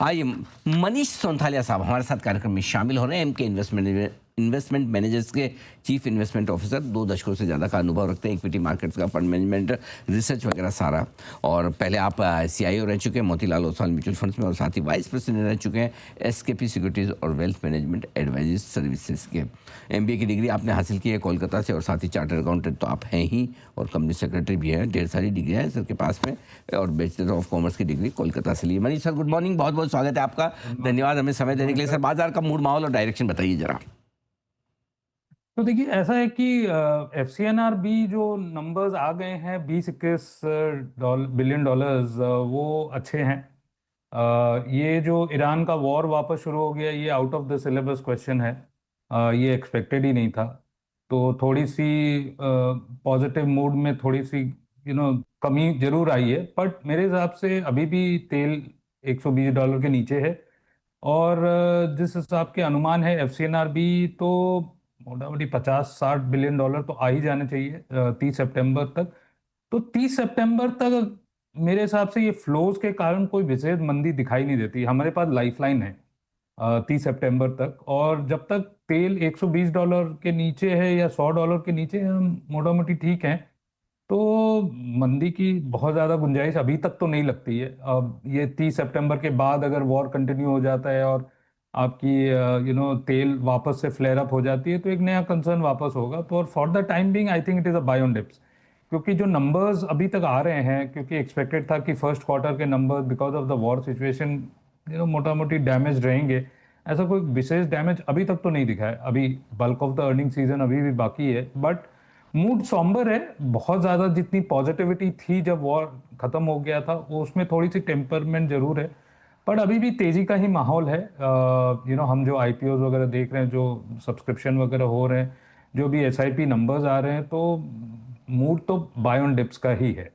आइए, मनीष सोंथालिया साहब हमारे साथ कार्यक्रम में शामिल हो रहे हैं। एमके इन्वेस्टमेंट मैनेजर्स के चीफ इन्वेस्टमेंट ऑफिसर, 2 दशकों से ज़्यादा का अनुभव रखते हैं, इक्विटी मार्केट्स का, फंड मैनेजमेंट, रिसर्च वगैरह सारा। और पहले आप CIO रह चुके हैं मोतीलाल ओसवाल म्यूचुअल फंड्स में, और साथ ही वाइस प्रेसिडेंट रह चुके हैं SKP सिक्योरिटीज़ और वेल्थ मैनेजमेंट एडवाइजरी सर्विसेज के। MBA की डिग्री आपने हासिल की है कोलकाता से, और साथ ही चार्टर्ड अकाउंटेंट तो आप हैं ही, और कंपनी सेक्रेटरी भी हैं। ढेर सारी डिग्रियाँ हैं सर के पास में, और बैचलर ऑफ कॉमर्स की डिग्री कोलकाता से ली। मनीष सर, गुड मॉर्निंग, बहुत बहुत स्वागत है आपका। धन्यवाद हमें समय देने के लिए। सर, बाजार का मूड, माहौल और डायरेक्शन बताइए जरा। तो देखिए, ऐसा है कि FCNRB जो नंबर्स आ गए हैं 20-21 बिलियन डॉलर्स, वो अच्छे हैं। ये जो ईरान का वॉर वापस शुरू हो गया, ये out of the syllabus question है। ये एक्सपेक्टेड ही नहीं था। तो थोड़ी सी पॉजिटिव मूड में थोड़ी सी कमी जरूर आई है, बट मेरे हिसाब से अभी भी तेल $120 के नीचे है। और जिस हिसाब के अनुमान है FCNRB, तो मोटा मोटी 50-60 बिलियन डॉलर तो आ ही जाने चाहिए 30 सितंबर तक। तो 30 सितंबर तक मेरे हिसाब से ये फ्लोज के कारण कोई विशेष मंदी दिखाई नहीं देती। हमारे पास लाइफलाइन है 30 सितंबर तक, और जब तक तेल $120 के नीचे है या $100 के नीचे है, हम मोटा मोटी ठीक हैं। तो मंदी की बहुत ज़्यादा गुंजाइश अभी तक तो नहीं लगती है। अब ये 30 सितंबर के बाद अगर वॉर कंटिन्यू हो जाता है और आपकी तेल वापस से फ्लेयर अप हो जाती है, तो एक नया कंसर्न वापस होगा। तो और for the time being I think it is a buy on dips, क्योंकि जो नंबर्स अभी तक आ रहे हैं, क्योंकि एक्सपेक्टेड था कि फर्स्ट क्वार्टर के numbers because of the war situation मोटा मोटी डैमेज रहेंगे। ऐसा कोई विशेष डैमेज अभी तक तो नहीं दिखा है। अभी bulk of the earning season अभी भी बाकी है, बट मूड सॉम्बर है। बहुत ज़्यादा जितनी पॉजिटिविटी थी जब वॉर ख़त्म हो गया था, वो उसमें थोड़ी सी टेम्परमेंट जरूर है, पर अभी भी तेज़ी का ही माहौल है। हम जो IPOs वगैरह देख रहे हैं, जो सब्सक्रिप्शन वगैरह हो रहे हैं, जो भी SIP नंबर्स आ रहे हैं, तो मूड तो बाय ऑन डिप्स का ही है।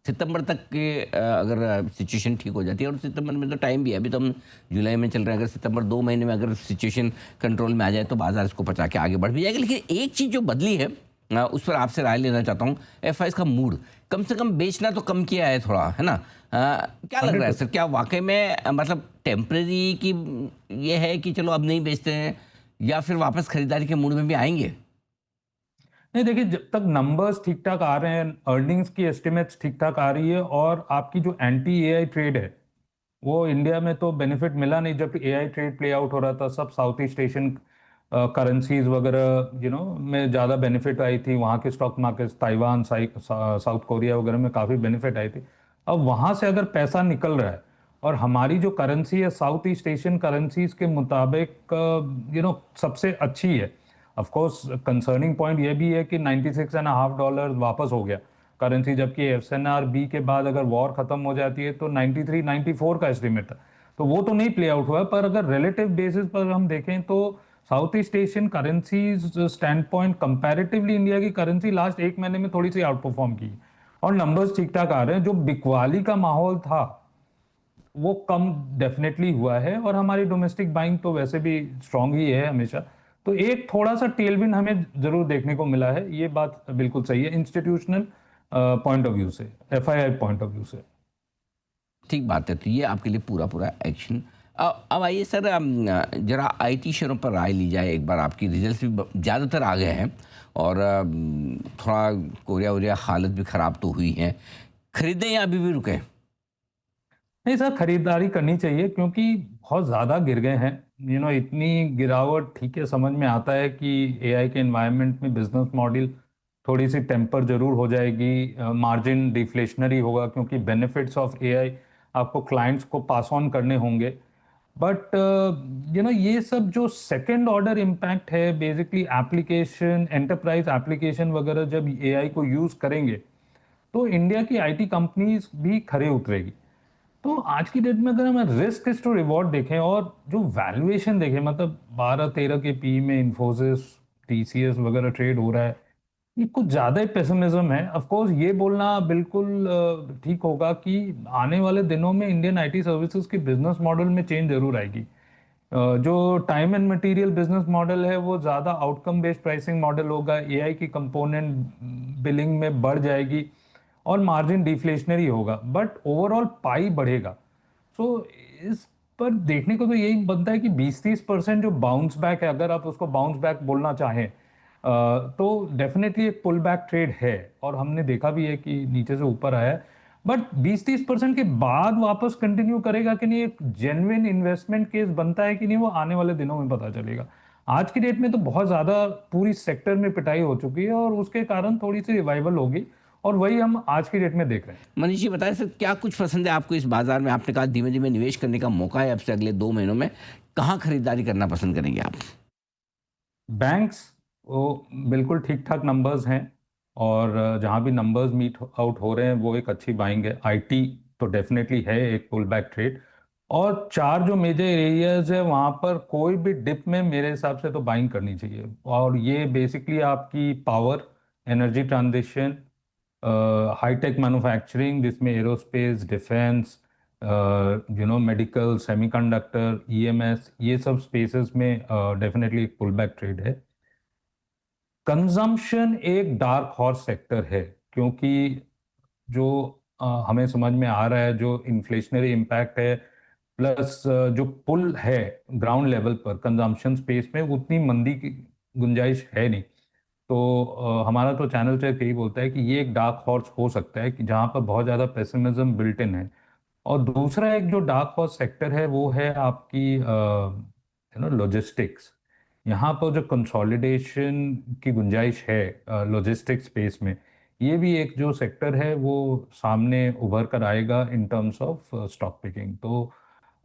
सितंबर तक के अगर सिचुएशन ठीक हो जाती है, और सितंबर में तो टाइम भी है, अभी तो हम जुलाई में चल रहे हैं, अगर सितंबर 2 महीने में अगर सिचुएशन कंट्रोल में आ जाए तो बाजार इसको पचा के आगे बढ़ भी जाएगा। लेकिन एक चीज़ जो बदली है, उस पर आपसे राय लेना चाहता हूँ। FIs का मूड कम से कम बेचना तो कम किया है थोड़ा, है ना? क्या लग रहा है सर, क्या वाकई में मतलब टेम्परेरी की ये है कि चलो अब नहीं बेचते हैं, या फिर वापस खरीदारी के मूड में भी आएंगे? नहीं, देखिए, जब तक नंबर्स ठीक ठाक आ रहे हैं, अर्निंग्स की एस्टिमेट्स ठीक ठाक आ रही है, और आपकी जो एंटी AI ट्रेड है, वो इंडिया में तो बेनिफिट मिला नहीं। जब AI ट्रेड प्ले आउट हो रहा था, सब साउथ ईस्ट एशियन करेंसीज वगैरह में ज़्यादा बेनिफिट आई थी। वहाँ के stock markets, Taiwan, south Korea वगैरह में काफ़ी बेनिफिट आई थी। अब वहाँ से अगर पैसा निकल रहा है, और हमारी जो करेंसी है साउथ ईस्ट एशियन करेंसीज के मुताबिक सबसे अच्छी है। ऑफ कोर्स कंसर्निंग पॉइंट ये भी है कि $96.5 वापस हो गया करेंसी, जबकि FCNRB के बाद अगर वॉर खत्म हो जाती है तो 93-94 का एस्टिमेट था। तो वो तो नहीं प्ले आउट हुआ, पर अगर रिलेटिव बेसिस पर हम देखें तो south east Asian currencies stand point comparatively India की करेंसी लास्ट 1 महीने में थोड़ी सी आउट परफॉर्म की, और नंबर्स ठीक ठाक आ रहे हैं। जो बिकवाली का माहौल था वो कम डेफिनेटली हुआ है, और हमारी डोमेस्टिक बाइंग तो वैसे भी स्ट्रांग ही है हमेशा। तो एक थोड़ा सा टेलविंड हमें जरूर देखने को मिला है, ये बात बिल्कुल सही है इंस्टीट्यूशनल पॉइंट ऑफ व्यू से, FII पॉइंट ऑफ व्यू से। ठीक बात है, तो ये आपके लिए पूरा पूरा एक्शन। अब आइए सर, जरा IT शेयरों पर राय ली जाए एक बार। आपकी रिजल्ट्स भी ज़्यादातर आ गए हैं, और थोड़ा कोरिया वोरिया हालत भी ख़राब तो हुई है। खरीदें या अभी भी रुकें? नहीं सर, खरीदारी करनी चाहिए, क्योंकि बहुत ज़्यादा गिर गए हैं। इतनी गिरावट, ठीक है, समझ में आता है कि AI के एनवायरनमेंट में बिजनेस मॉडल थोड़ी सी टेम्पर जरूर हो जाएगी, मार्जिन डिफ्लेशनरी होगा, क्योंकि बेनिफिट्स ऑफ AI आपको क्लाइंट्स को पास ऑन करने होंगे। बट ये सब जो सेकेंड ऑर्डर इम्पैक्ट है, बेसिकली एप्लीकेशन, एंटरप्राइज एप्लीकेशन वगैरह जब AI को यूज़ करेंगे, तो इंडिया की IT कंपनीज भी खरे उतरेगी। तो आज की डेट में अगर हम रिस्क टू रिवॉर्ड देखें और जो वैल्यूएशन देखें, मतलब 12-13 के पी में इन्फोसिस, TCS वगैरह ट्रेड हो रहा है, ये कुछ ज़्यादा ही पेसिमिज्म है। ऑफ कोर्स ये बोलना बिल्कुल ठीक होगा कि आने वाले दिनों में इंडियन IT सर्विसेज की बिजनेस मॉडल में चेंज जरूर आएगी। जो time and material business model है, वो ज़्यादा आउटकम बेस्ड प्राइसिंग मॉडल होगा। AI की कंपोनेंट बिलिंग में बढ़ जाएगी, और मार्जिन डिफ्लेशनरी होगा, बट ओवरऑल पाई बढ़ेगा। सो इस पर देखने को तो यही बनता है कि 20-30% जो बाउंस बैक है, अगर आप उसको बाउंस बैक बोलना चाहें, तो डेफिनेटली एक पुल बैक ट्रेड है, और हमने देखा भी है कि नीचे से ऊपर आया है। बट 20-30% के बाद वापस कंटिन्यू करेगा कि नहीं, एक जेन्युइन इन्वेस्टमेंट केस बनता है कि नहीं, वो आने वाले दिनों में पता चलेगा। आज की डेट में तो बहुत ज्यादा पूरी सेक्टर में पिटाई हो चुकी है, और उसके कारण थोड़ी सी रिवाइवल होगी, और वही हम आज की डेट में देख रहे हैं। मनीष जी बताएं सर, क्या कुछ पसंद है आपको इस बाजार में? आपने कहा धीमे धीमे निवेश करने का मौका है अब से अगले 2 महीनों में, कहाँ खरीदारी करना पसंद करेंगे आप? बैंक्स, वो बिल्कुल ठीक ठाक नंबर्स हैं, और जहाँ भी नंबर्स मीट आउट हो रहे हैं वो एक अच्छी बाइंग है। आईटी तो डेफिनेटली है एक पुल बैक ट्रेड, और चार जो मेजर एरियाज है वहाँ पर कोई भी डिप में मेरे हिसाब से तो बाइंग करनी चाहिए। और ये बेसिकली आपकी power, energy transition, high tech manufacturing जिसमें aerospace, defence, medical, semiconductor, EMS, ये सब स्पेसेस में डेफिनेटली एक पुल बैक ट्रेड है। कंजम्पशन एक डार्क हॉर्स सेक्टर है, क्योंकि जो हमें समझ में आ रहा है, जो इन्फ्लेशनरी इम्पैक्ट है, प्लस जो पुल है ग्राउंड लेवल पर कंजम्पशन स्पेस में, उतनी मंदी की गुंजाइश है नहीं। तो हमारा तो चैनल चेक यही बोलता है कि ये एक डार्क हॉर्स हो सकता है, कि जहाँ पर बहुत ज़्यादा पेसिमिज्म बिल्ट इन है। और दूसरा एक जो डार्क हॉर्स सेक्टर है वो है आपकी लॉजिस्टिक्स। यहाँ पर जो कंसोलिडेशन की गुंजाइश है लॉजिस्टिक्स स्पेस में, ये भी एक जो सेक्टर है वो सामने उभर कर आएगा in terms of stock picking. तो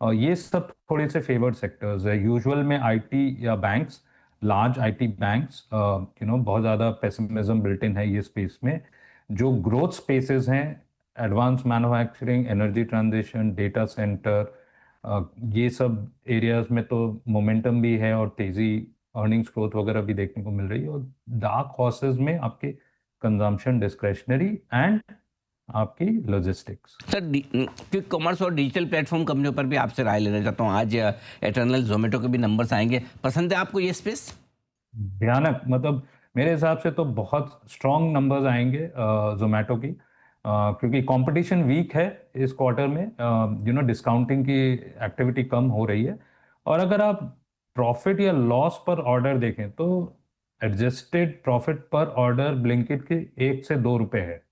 ये सब थोड़े से फेवर्ड सेक्टर्स है। यूजुअल में आईटी या बैंक्स, लार्ज आईटी बैंक्स, बहुत ज़्यादा पेसिमिज्म बिल्ट इन है ये स्पेस में। जो ग्रोथ स्पेसेस हैं, advance manufacturing, energy transition, data centre, ये सब एरियाज में तो मोमेंटम भी है, और तेजी, अर्निंग्स ग्रोथ वगैरह भी देखने को मिल रही है। और डार्क हॉर्सेस में आपके कंजम्पशन, डिस्क्रेशनरी, एंड आपकी लॉजिस्टिक्स। सर क्विक कॉमर्स और डिजिटल प्लेटफॉर्म कंपनियों पर भी आपसे राय लेना चाहता हूँ। आज एटर्नल, जोमेटो के भी नंबर्स आएंगे, पसंद है आपको ये स्पेस? भयानक, मतलब मेरे हिसाब से तो बहुत स्ट्रॉन्ग नंबर्स आएंगे जोमेटो की, क्योंकि कंपटीशन वीक है इस क्वार्टर में। डिस्काउंटिंग की एक्टिविटी कम हो रही है। और अगर आप प्रॉफिट या लॉस पर ऑर्डर देखें तो एडजस्टेड प्रॉफिट पर ऑर्डर ब्लिंकिट के 1 से 2 रुपए है,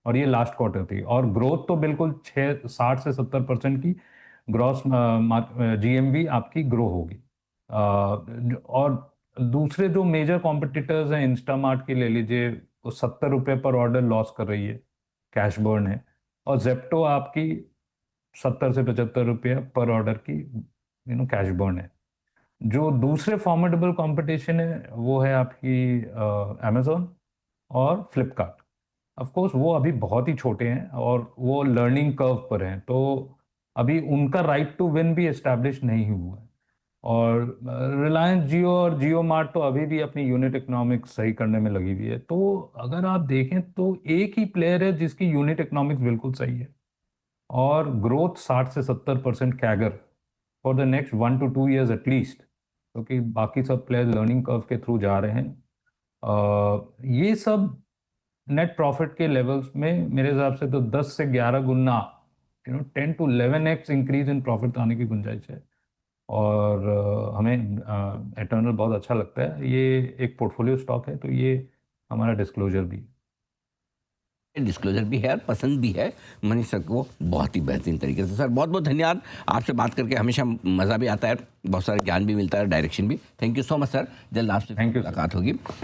और ये लास्ट क्वार्टर थी। और ग्रोथ तो बिल्कुल 60 से 70% की ग्रॉस जीएमवी आपकी ग्रो होगी। और दूसरे जो मेजर कॉम्पिटिटर्स हैं, इंस्टामार्ट की ले लीजिए, वो 70 रुपये पर ऑर्डर लॉस कर रही है, कैश बर्न है। और जेप्टो आपकी 70 से 75 रुपये पर ऑर्डर की कैश बर्न है। जो दूसरे फॉर्मेडेबल कंपटीशन है वो है आपकी अमेजोन और फ्लिपकार्ट। ऑफ कोर्स वो अभी बहुत ही छोटे हैं, और वो लर्निंग कर्व पर हैं, तो अभी उनका राइट टू विन भी एस्टैब्लिश नहीं हुआ है। और रिलायंस जियो और जियो मार्ट तो अभी भी अपनी यूनिट इकोनॉमिक्स सही करने में लगी हुई है। तो अगर आप देखें तो एक ही प्लेयर है जिसकी यूनिट इकोनॉमिक्स बिल्कुल सही है, और ग्रोथ 60 से 70% CAGR for the next 1 to 2 years at least, क्योंकि बाकी सब प्लेयर लर्निंग कर्व के थ्रू जा रहे हैं। ये सब नेट प्रॉफिट के लेवल्स में मेरे हिसाब से तो 10 से 11 गुना, 10 to 11x increase in profit आने की गुंजाइश है। और हमें एटर्नल बहुत अच्छा लगता है। ये एक पोर्टफोलियो स्टॉक है, तो ये हमारा डिस्क्लोजर भी है। डिस्क्लोजर भी है और पसंद भी है मनीष सर को बहुत ही बेहतरीन तरीके से। सर बहुत बहुत धन्यवाद, आपसे बात करके हमेशा मज़ा भी आता है, बहुत सारा ज्ञान भी मिलता है, डायरेक्शन भी। Thank you so much sir, जल्द आपसे थैंक यू। मुलाकात होगी।